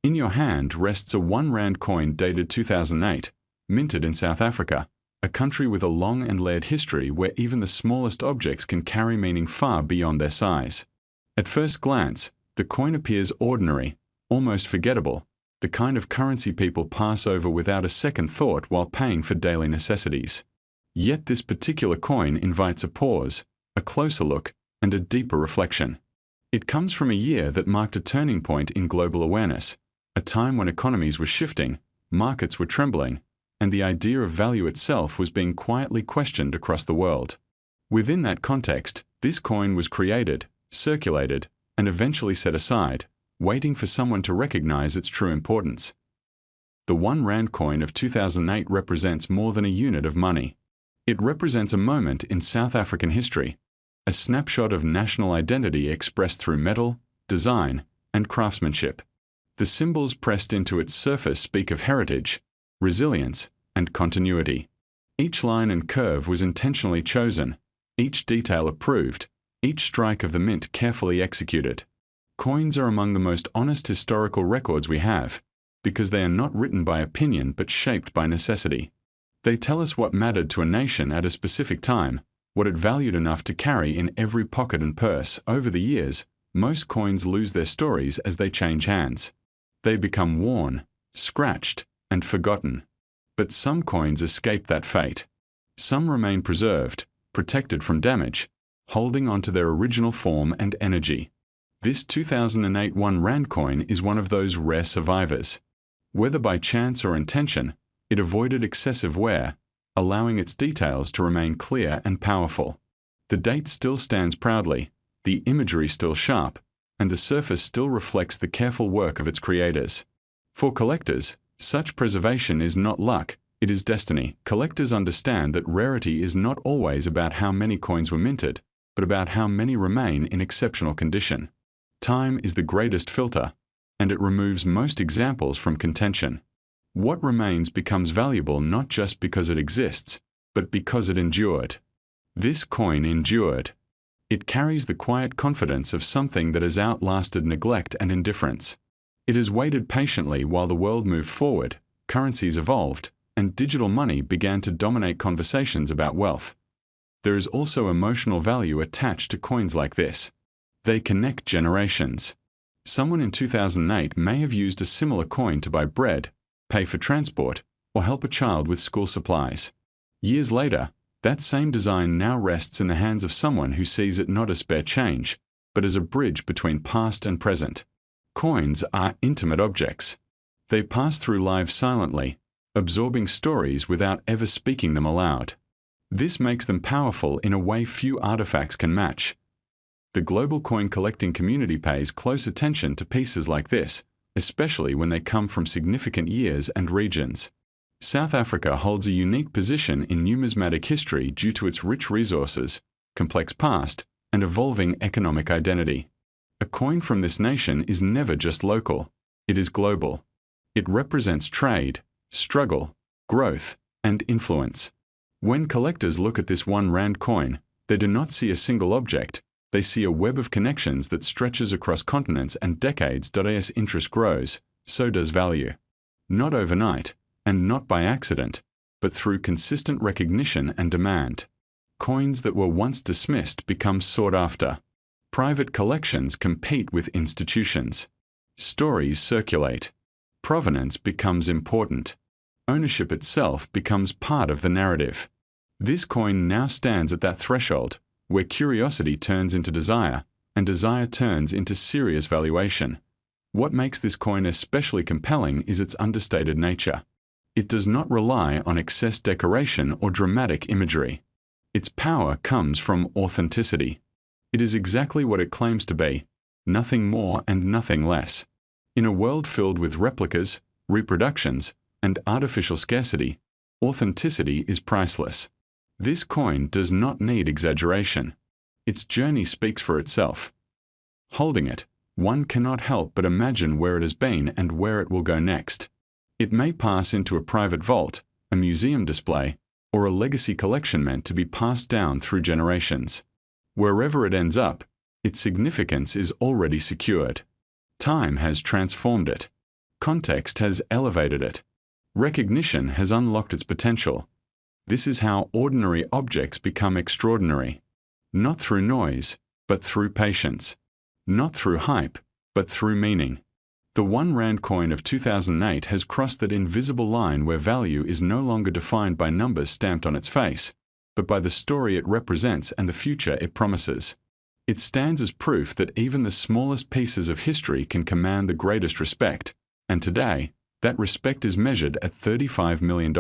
In your hand rests a 1 Rand coin dated 2008, minted in South Africa, a country with a long and layered history where even the smallest objects can carry meaning far beyond their size. At first glance, the coin appears ordinary, almost forgettable, the kind of currency people pass over without a second thought while paying for daily necessities. Yet this particular coin invites a pause, a closer look, and a deeper reflection. It comes from a year that marked a turning point in global awareness, a time when economies were shifting, markets were trembling, and the idea of value itself was being quietly questioned across the world. Within that context, this coin was created, circulated, and eventually set aside, waiting for someone to recognize its true importance. The 1 Rand coin of 2008 represents more than a unit of money. It represents a moment in South African history, a snapshot of national identity expressed through metal, design, and craftsmanship. The symbols pressed into its surface speak of heritage, resilience, and continuity. Each line and curve was intentionally chosen, each detail approved, each strike of the mint carefully executed. Coins are among the most honest historical records we have, because they are not written by opinion but shaped by necessity. They tell us what mattered to a nation at a specific time, what it valued enough to carry in every pocket and purse. Over the years, most coins lose their stories as they change hands. They become worn, scratched, and forgotten. But some coins escape that fate. Some remain preserved, protected from damage, holding on to their original form and energy. This 2008 1 Rand coin is one of those rare survivors. Whether by chance or intention, it avoided excessive wear, allowing its details to remain clear and powerful. The date still stands proudly, the imagery still sharp, and the surface still reflects the careful work of its creators. For collectors, such preservation is not luck, it is destiny. Collectors understand that rarity is not always about how many coins were minted, but about how many remain in exceptional condition. Time is the greatest filter, and it removes most examples from contention. What remains becomes valuable not just because it exists, but because it endured. This coin endured. It carries the quiet confidence of something that has outlasted neglect and indifference. It has waited patiently while the world moved forward, currencies evolved, and digital money began to dominate conversations about wealth. There is also emotional value attached to coins like this. They connect generations. Someone in 2008 may have used a similar coin to buy bread, pay for transport, or help a child with school supplies. Years later, that same design now rests in the hands of someone who sees it not as spare change, but as a bridge between past and present. Coins are intimate objects. They pass through lives silently, absorbing stories without ever speaking them aloud. This makes them powerful in a way few artifacts can match. The global coin collecting community pays close attention to pieces like this, especially when they come from significant years and regions. South Africa holds a unique position in numismatic history due to its rich resources, complex past, and evolving economic identity. A coin from this nation is never just local, it is global. It represents trade, struggle, growth, and influence. When collectors look at this 1 Rand coin, they do not see a single object, they see a web of connections that stretches across continents and decades. As interest grows, so does value. Not overnight, and not by accident, but through consistent recognition and demand. Coins that were once dismissed become sought after. Private collections compete with institutions. Stories circulate. Provenance becomes important. Ownership itself becomes part of the narrative. This coin now stands at that threshold, where curiosity turns into desire, and desire turns into serious valuation. What makes this coin especially compelling is its understated nature. It does not rely on excess decoration or dramatic imagery. Its power comes from authenticity. It is exactly what it claims to be, nothing more and nothing less. In a world filled with replicas, reproductions, and artificial scarcity, authenticity is priceless. This coin does not need exaggeration. Its journey speaks for itself. Holding it, one cannot help but imagine where it has been and where it will go next. It may pass into a private vault, a museum display, or a legacy collection meant to be passed down through generations. Wherever it ends up, its significance is already secured. Time has transformed it. Context has elevated it. Recognition has unlocked its potential. This is how ordinary objects become extraordinary. Not through noise, but through patience. Not through hype, but through meaning. The 1 Rand coin of 2008 has crossed that invisible line where value is no longer defined by numbers stamped on its face, but by the story it represents and the future it promises. It stands as proof that even the smallest pieces of history can command the greatest respect, and today, that respect is measured at $35 million.